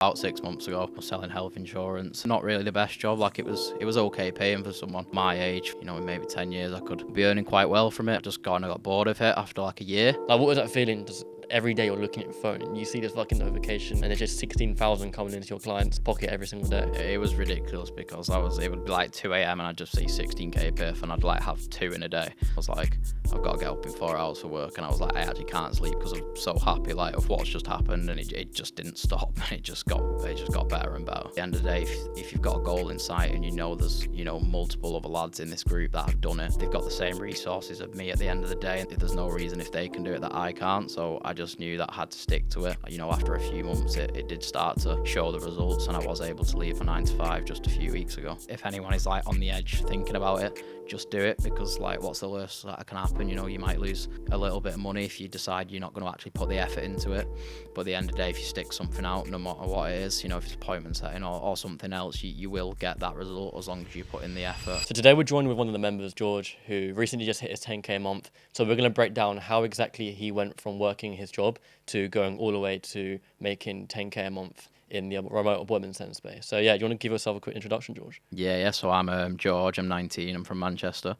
About 6 months ago, I was selling health insurance. Not really the best job, like it was okay paying for someone my age, in maybe 10 years I could be earning quite well from it. I just kind of got bored of it after like a year. Like, what was that feeling? Just every day you're looking at your phone and you see this fucking notification and it's just 16,000 coming into your client's pocket every single day. It was ridiculous because it would be like 2 a.m. and I'd just see 16k piff and I'd like have 2 in a day. I was like, I've got to get up in 4 hours for work, and I was like, I actually can't sleep because I'm so happy like of what's just happened, and it just didn't stop. It just got better and better. At the end of the day, if you've got a goal in sight and there's multiple other lads in this group that have done it, they've got the same resources of me at the end of the day. There's no reason if they can do it that I can't. So I just knew that I had to stick to it. After a few months, it did start to show the results, and I was able to leave a 9 to 5 just a few weeks ago. If anyone is like on the edge thinking about it, just do it, because like what's the worst that can happen? You might lose a little bit of money if you decide you're not going to actually put the effort into it. But at the end of the day, if you stick something out, no matter what it is, if it's appointment setting or something else, you will get that result as long as you put in the effort. So today we're joined with one of the members, George, who recently just hit his 10k a month. So we're going to break down how exactly he went from working his job to going all the way to making 10k a month in the remote appointment centre space. So yeah, do you want to give yourself a quick introduction, George? Yeah. So I'm George. I'm 19. I'm from Manchester.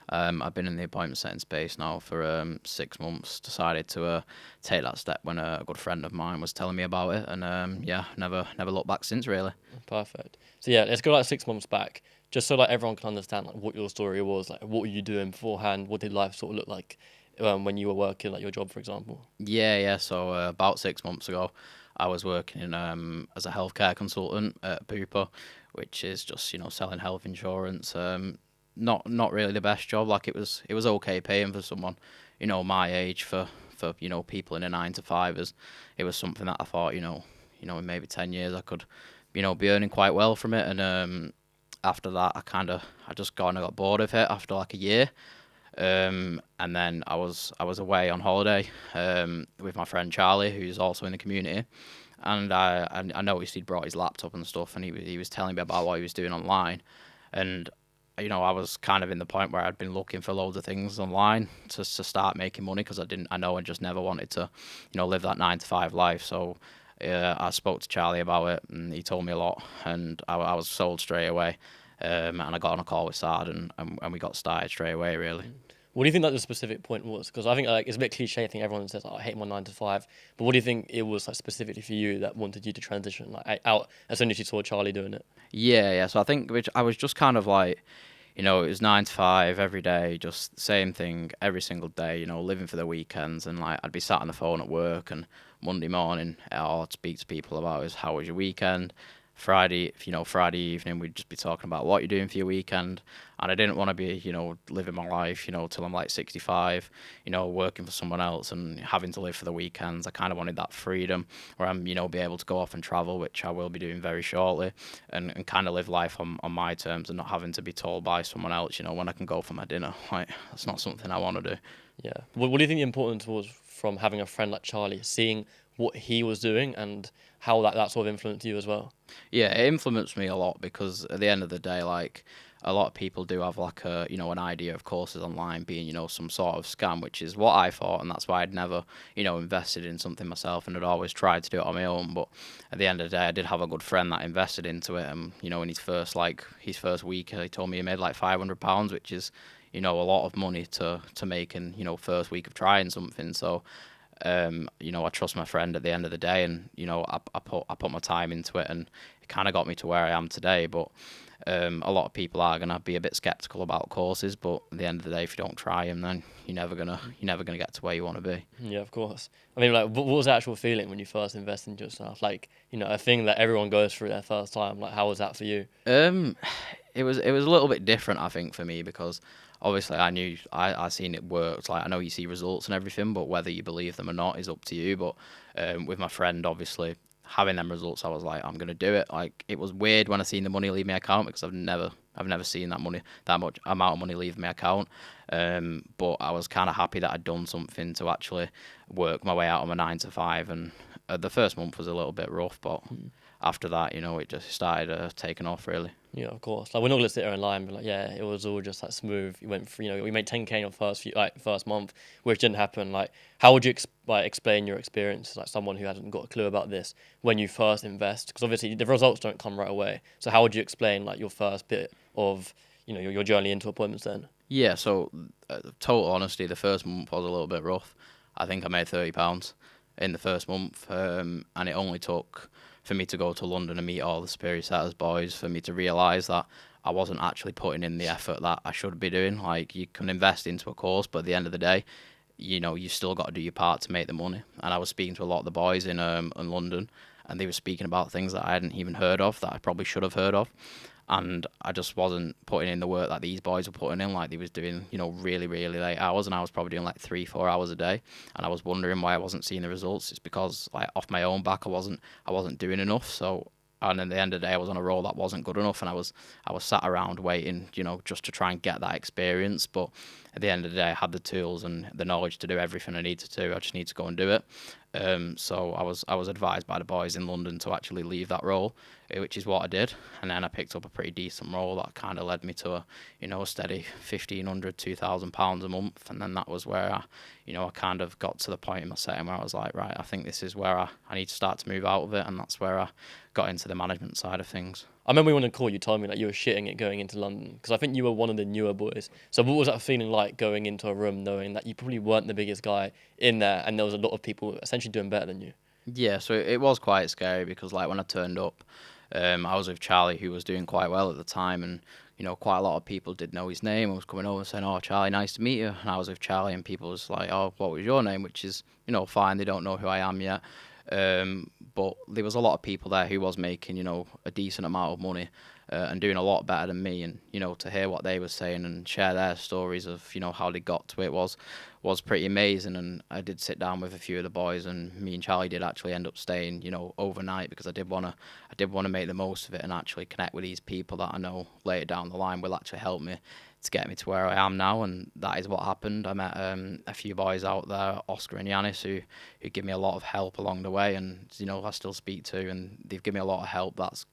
I've been in the appointment setting space now for 6 months. Decided to take that step when a good friend of mine was telling me about it, and never looked back since, really. Perfect. So yeah, let's go like 6 months back, just so like everyone can understand like what your story was. Like, what were you doing beforehand? What did life sort of look like when you were working like your job, for example? Yeah. So about 6 months ago, I was working as a healthcare consultant at Bupa, which is just selling health insurance. Not really the best job. Like it was okay paying for someone my age for people in a 9 to 5. It was something that I thought in maybe 10 years I could be earning quite well from it. And after that I just kind of got bored of it after like a year. And then I was away on holiday with my friend Charlie, who's also in the community, and I noticed he'd brought his laptop and stuff, and he was telling me about what he was doing online. And I was kind of in the point where I'd been looking for loads of things online to start making money, because I just never wanted to live that 9 to 5 life. So I spoke to Charlie about it, and he told me a lot, and I was sold straight away. And I got on a call with Sard, and we got started straight away, really. What do you think like the specific point was? Because I think like it's a bit cliche. I think everyone says, I hate my 9 to 5. But what do you think it was like specifically for you that wanted you to transition like out as soon as you saw Charlie doing it? Yeah. So I think I was just kind of like, it was 9 to 5 every day, just same thing every single day, living for the weekends. And like I'd be sat on the phone at work, and Monday morning I'd speak to people about how was your weekend. Friday evening, we'd just be talking about what you're doing for your weekend. And I didn't want to be, living my life, till I'm like 65, working for someone else and having to live for the weekends. I kind of wanted that freedom where I'm, be able to go off and travel, which I will be doing very shortly, and kind of live life on my terms, and not having to be told by someone else, when I can go for my dinner. Like, that's not something I want to do. Yeah. What do you think the importance was from having a friend like Charlie, seeing what he was doing and how that sort of influenced you as well? Yeah, it influenced me a lot, because at the end of the day, like, a lot of people do have like an idea of courses online being, some sort of scam, which is what I thought, and that's why I'd never, invested in something myself, and had always tried to do it on my own. But at the end of the day, I did have a good friend that invested into it, and, in his first week, he told me he made like £500, which is, a lot of money to make in, first week of trying something. So, I trust my friend at the end of the day, and I put my time into it, and it kind of got me to where I am today. But a lot of people are gonna be a bit skeptical about courses, but at the end of the day, if you don't try them, then you're never gonna get to where you want to be. Yeah, of course. I mean, like, what was the actual feeling when you first invested into yourself? Like, a thing that everyone goes through their first time. Like, how was that for you? It was a little bit different, I think, for me, because obviously I seen it worked. Like, I know you see results and everything, but whether you believe them or not is up to you. But with my friend, obviously, having them results, I was like, I'm gonna do it. Like, it was weird when I seen the money leave my account, because I've never seen that much amount of money leave my account. But I was kind of happy that I'd done something to actually work my way out of my 9 to 5, and The first month was a little bit rough, but after that, it just started taking off really. Yeah, of course. Like we're not gonna sit here and lie and be like, yeah, it was all just like smooth. You went through, we made 10K in your first month, which didn't happen. Like, how would you explain your experience, like someone who hasn't got a clue about this, when you first invest? Because obviously the results don't come right away. So how would you explain like your first bit of, your journey into appointments then? Yeah, so total honesty, the first month was a little bit rough. I think I made £30 in the first month, and it only took for me to go to London and meet all the Superior Setters boys for me to realise that I wasn't actually putting in the effort that I should be doing. Like, you can invest into a course, but at the end of the day, you still got to do your part to make the money. And I was speaking to a lot of the boys in London, and they were speaking about things that I hadn't even heard of, that I probably should have heard of. And I just wasn't putting in the work that these boys were putting in. Like, they was doing, really, really late hours, and I was probably doing like 3-4 hours a day. And I was wondering why I wasn't seeing the results. It's because, like, off my own back, I wasn't doing enough. So, and at the end of the day, I was on a role that wasn't good enough, and I was sat around waiting, just to try and get that experience. But at the end of the day, I had the tools and the knowledge to do everything I needed to. I just need to go and do it. So I was advised by the boys in London to actually leave that role, which is what I did. And then I picked up a pretty decent role that kind of led me to a steady £1,500, £2,000 a month. And then that was where I kind of got to the point in my setting where I was like, right, I think this is where I need to start to move out of it. And that's where I got into the management side of things. I remember when I called you, told me that you were shitting it going into London, because I think you were one of the newer boys. So what was that feeling like going into a room knowing that you probably weren't the biggest guy in there and there was a lot of people essentially doing better than you? Yeah, so it was quite scary because, like, when I turned up, I was with Charlie, who was doing quite well at the time, and quite a lot of people did know his name. I was coming over saying, "Oh, Charlie, nice to meet you." And I was with Charlie, and people was like, "Oh, what was your name?" Which is, fine. They don't know who I am yet. But there was a lot of people there who was making, a decent amount of money and doing a lot better than me. And, to hear what they were saying and share their stories of, how they got to it was pretty amazing. And I did sit down with a few of the boys, and me and Charlie did actually end up staying, overnight, because I did want to make the most of it and actually connect with these people that I know later down the line will actually help me to get me to where I am now. And that is what happened. I met a few boys out there, Oscar and Yanis, who give me a lot of help along the way, and I still speak to, and they've given me a lot of help that's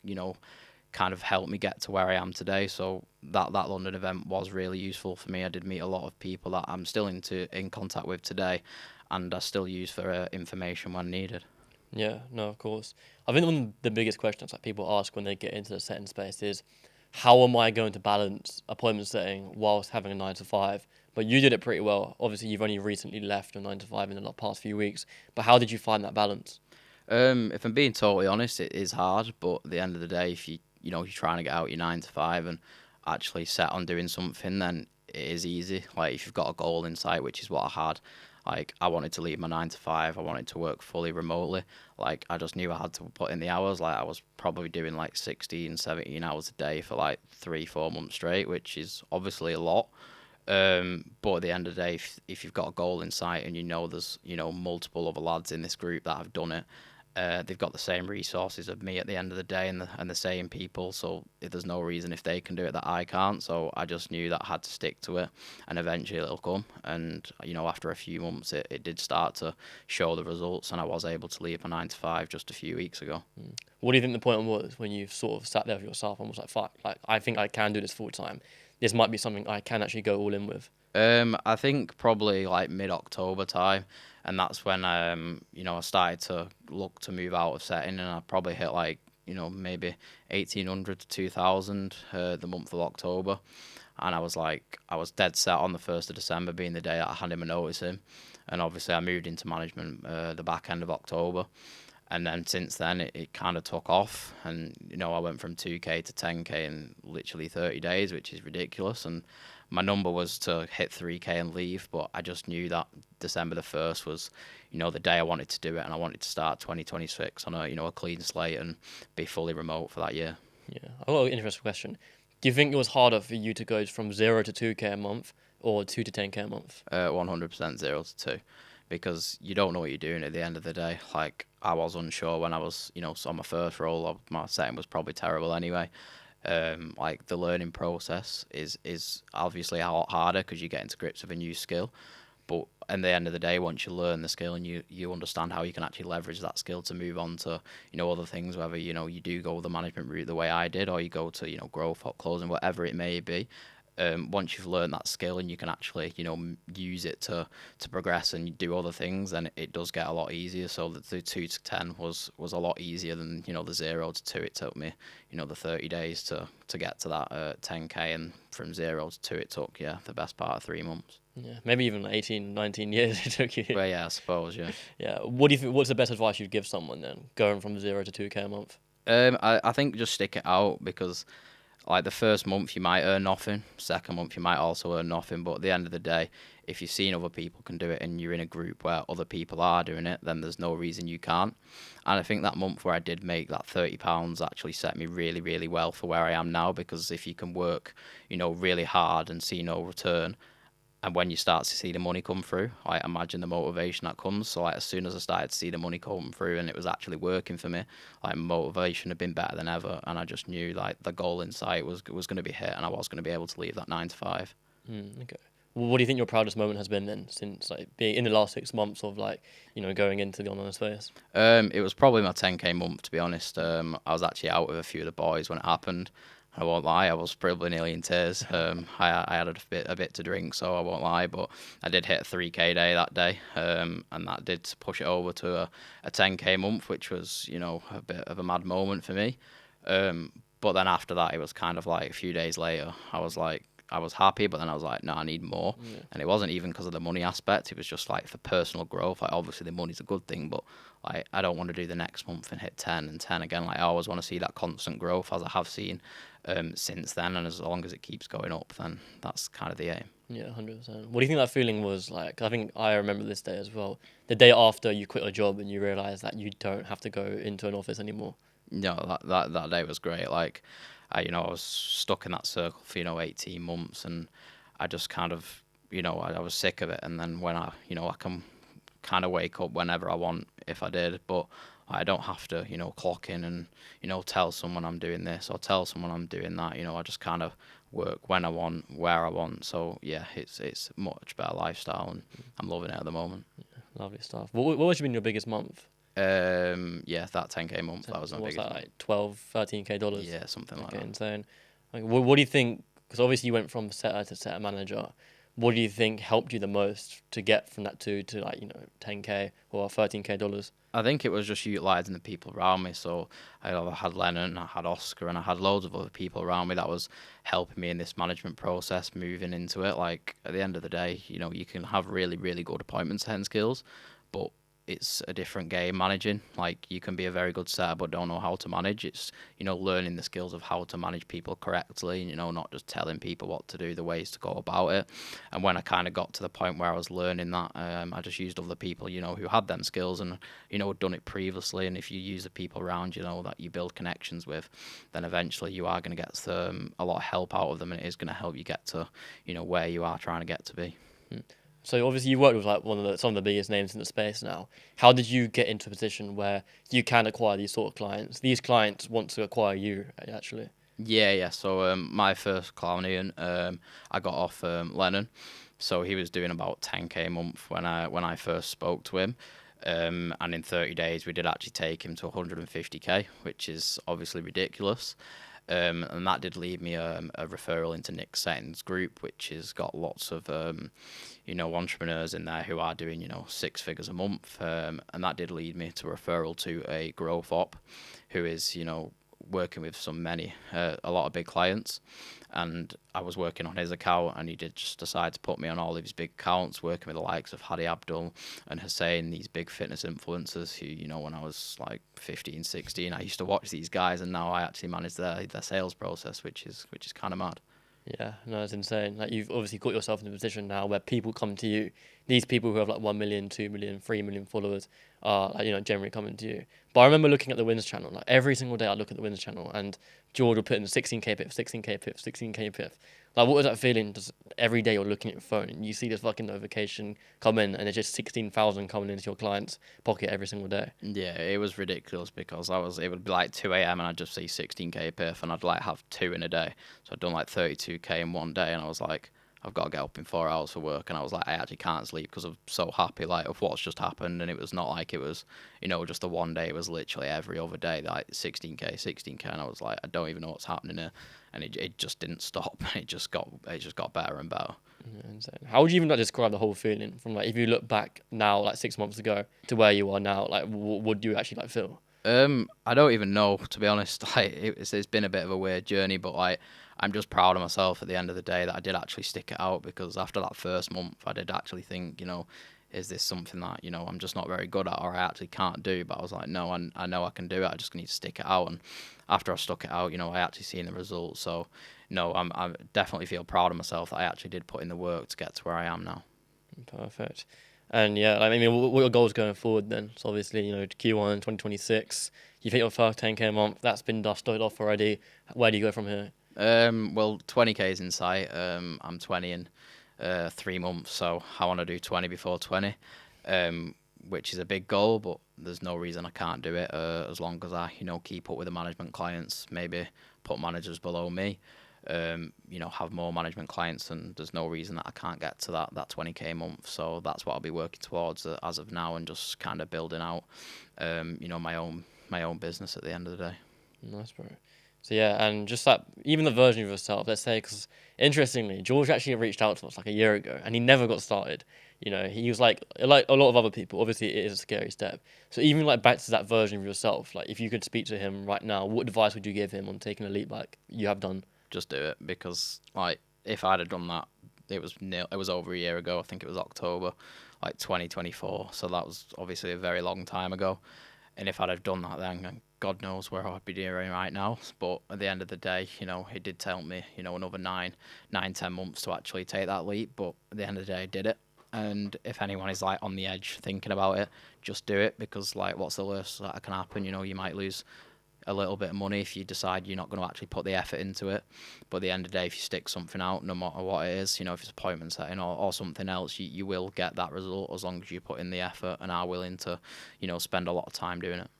kind of helped me get to where I am today. So that London event was really useful for me. I did meet a lot of people that I'm still in contact with today, and I still use for information when needed. Yeah, no, of course. I think one of the biggest questions that people ask when they get into the setting space is, how am I going to balance appointment setting whilst having a 9 to 5? But you did it pretty well. Obviously, you've only recently left a 9 to 5 in the past few weeks. But how did you find that balance? If I'm being totally honest, it is hard. But at the end of the day, if you're trying to get out your 9 to 5 and actually set on doing something, then it is easy. Like, if you've got a goal in sight, which is what I had. Like, I wanted to leave my 9 to 5. I wanted to work fully remotely. Like, I just knew I had to put in the hours. Like, I was probably doing like 16, 17 hours a day for like 3-4 months straight, which is obviously a lot. But at the end of the day, if you've got a goal in sight and there's multiple other lads in this group that have done it, they've got the same resources of me at the end of the day, and the same people. So there's no reason if they can do it that I can't. So I just knew that I had to stick to it, and eventually it'll come. And after a few months, it did start to show the results, and I was able to leave my 9 to 5 just a few weeks ago. What do you think the point was when you sort of sat there with yourself and was like, "Fuck, like I think I can do this full time. This might be something I can actually go all in with"? I think probably like mid-October time, and that's when I started to look to move out of setting, and I probably hit like maybe 1,800 to 2,000 the month of October, and I was dead set on the 1st of December being the day that I handed my notice in, and obviously I moved into management the back end of October. And then since then, it kind of took off, and I went from 2K to 10K in literally 30 days, which is ridiculous. And my number was to hit 3K and leave, but I just knew that December the 1st was, the day I wanted to do it, and I wanted to start 2026 on a clean slate and be fully remote for that year. Yeah, I've got an interesting question. Do you think it was harder for you to go from 0 to 2K a month or 2 to 10K a month? 100% 0 to 2. Because you don't know what you're doing at the end of the day. Like, I was unsure when I was, on my first role. My setting was probably terrible anyway. Like, the learning process is obviously a lot harder because you get into grips with a new skill. But at the end of the day, once you learn the skill and you understand how you can actually leverage that skill to move on to, other things, whether, you do go the management route the way I did, or you go to, growth or closing, whatever it may be. Once you've learned that skill and you can actually, use it to progress and do other things, then it does get a lot easier. So the 2 to 10 was a lot easier than, the 0 to 2. It took me, the 30 days to get to that 10K, and from 0 to 2 it took, the best part of 3 months. Yeah, maybe even 18, 19 years it took you. Well, yeah, I suppose, yeah. Yeah. What do you think? What's the best advice you'd give someone then, going from 0 to 2K a month? I think just stick it out, because like the first month you might earn nothing, second month you might also earn nothing, but at the end of the day, if you've seen other people can do it and you're in a group where other people are doing it, then there's no reason you can't. And I think that month where I did make that £30 actually set me really, really well for where I am now, because if you can work, really hard and see no return, and when you start to see the money come through, I imagine the motivation that comes. So like, as soon as I started to see the money come through and it was actually working for me, like, motivation had been better than ever, and I just knew like the goal in sight was going to be hit, and I was going to be able to leave that 9 to 5. Okay. Well, what do you think your proudest moment has been then, since like being in the last 6 months of like, going into the online space? It was probably my 10K month, to be honest. I was actually out with a few of the boys when it happened. I won't lie, I was probably nearly in tears. I had a bit to drink, so I won't lie, but I did hit a 3K day that day, and that did push it over to a 10K month, which was, a bit of a mad moment for me. But then after that, it was kind of like a few days later, I was happy, but then I was like, no, I need more. Yeah. And it wasn't even because of the money aspect. It was just like for personal growth. Like, obviously the money's a good thing, but like, I don't want to do the next month and hit 10 and 10 again. Like, I always want to see that constant growth, as I have seen since then. And as long as it keeps going up, then that's kind of the aim. Yeah, 100%. What do you think that feeling was like? I think I remember this day as well. The day after you quit a job and you realise that you don't have to go into an office anymore. No, that day was great. Like, I was stuck in that circle for 18 months, and I just kind of I was sick of it. And then when I can kind of wake up whenever I want if I did, but I don't have to clock in and tell someone I'm doing this or tell someone I'm doing that. I just kind of work when I want, where I want. So yeah, it's a much better lifestyle, and I'm loving it at the moment. Yeah, lovely stuff. What was been your biggest month? That 10K month, that was my What's biggest. that, like 12, 13K dollars? Yeah, something like Okay, that. insane. Like, what do you think? Because obviously you went from setter to setter manager. What do you think helped you the most to get from that to like 10K or 13K dollars? I think it was just utilising the people around me. So I had Lennon, I had Oscar, and I had loads of other people around me that was helping me in this management process, moving into it. Like, at the end of the day, you can have really, really good appointment setting skills, but it's a different game managing. Like, you can be a very good setter but don't know how to manage. It's learning the skills of how to manage people correctly, not just telling people what to do, the ways to go about it. And when I kind of got to the point where I was learning that, I just used other people who had them skills and had done it previously. And if you use the people around that you build connections with, then eventually you are going to get a lot of help out of them, and it is going to help you get to where you are trying to get to be. So obviously you worked with like some of the biggest names in the space now. How did you get into a position where you can acquire these sort of clients? These clients want to acquire you, actually. Yeah. So my first client, I got off Lennon. So he was doing about 10K a month when I first spoke to him. And in 30 days, we did actually take him to 150K, which is obviously ridiculous. And that did lead me a referral into Nick Setting's group, which has got lots of entrepreneurs in there who are doing 6 figures a month, and that did lead me to a referral to a growth op, who is working with a lot of big clients. And I was working on his account, and he did just decide to put me on all of his big accounts, working with the likes of Hadi Abdul and Hussein, these big fitness influencers who, when I was like 15, 16, I used to watch these guys, and now I actually manage their sales process, which is kind of mad. Yeah, no, it's insane. Like, you've obviously got yourself in a position now where people come to you. These people who have like 1 million, 2 million, 3 million followers are like, generally coming to you. But I remember looking at the wins channel. Like, every single day I look at the wins channel, and George will put in 16K pip, 16K pip, 16K pip. Like, what was that feeling? Just every day you're looking at your phone and you see this fucking notification come in, and it's just 16,000 coming into your client's pocket every single day. Yeah, it was ridiculous, because it would be like 2 a.m. and I'd just see 16K perf, and I'd like have 2 in a day. So I'd done like 32K in one day, and I was like, I've got to get up in 4 hours for work, and I was like, I actually can't sleep because I'm so happy like of what's just happened, and it was not like it was, just a one day. It was literally every other day, like 16k, and I was like, I don't even know what's happening here, and it just didn't stop. It just got better and better. Yeah, insane. How would you even like describe the whole feeling from like if you look back now, like 6 months ago, to where you are now? Like, what do you actually like feel? I don't even know, to be honest. Like it's been a bit of a weird journey, but like I'm just proud of myself at the end of the day that I did actually stick it out, because after that first month, I did actually think, is this something that I'm just not very good at, or I actually can't do? But I was like, no, I know I can do it. I just need to stick it out. And after I stuck it out, I actually seen the results. So no, I definitely feel proud of myself that I actually did put in the work to get to where I am now. Perfect. And yeah, like, I mean, what are your goals going forward then? So obviously, Q1 2026, you've hit your first 10k a month. That's been dusted off already. Where do you go from here? Well, 20k is in sight. I'm 20 in 3 months, so I want to do 20 before 20, which is a big goal, but there's no reason I can't do it as long as I, keep up with the management clients, maybe put managers below me, have more management clients, and there's no reason that I can't get to that 20k a month. So that's what I'll be working towards as of now, and just kind of building out, my own business at the end of the day. Nice, bro. So yeah, and just like even the version of yourself, let's say, because interestingly, George actually reached out to us like a year ago, and he never got started. He was like a lot of other people. Obviously, it is a scary step. So even like back to that version of yourself, like if you could speak to him right now, what advice would you give him on taking a leap like you have done? Just do it, because like if I'd have done that, it was over a year ago. I think it was October, like 2024. So that was obviously a very long time ago. And if I'd have done that then, God knows where I'd be doing right now. But at the end of the day, it did tell me, another 10 months to actually take that leap. But at the end of the day, I did it. And if anyone is like on the edge thinking about it, just do it, because like what's the worst that can happen? You might lose a little bit of money if you decide you're not going to actually put the effort into it. But at the end of the day, if you stick something out, no matter what it is, if it's appointment setting or something else, you will get that result as long as you put in the effort and are willing to, spend a lot of time doing it.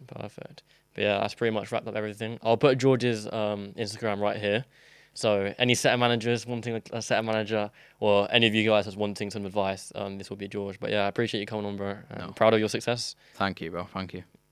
Perfect. But yeah, that's pretty much wrapped up everything. I'll put George's Instagram right here. So any setter managers wanting a setter manager, or any of you guys that's wanting some advice, this will be George. But yeah, I appreciate you coming on, bro. I'm proud of your success. Thank you, bro. Thank you.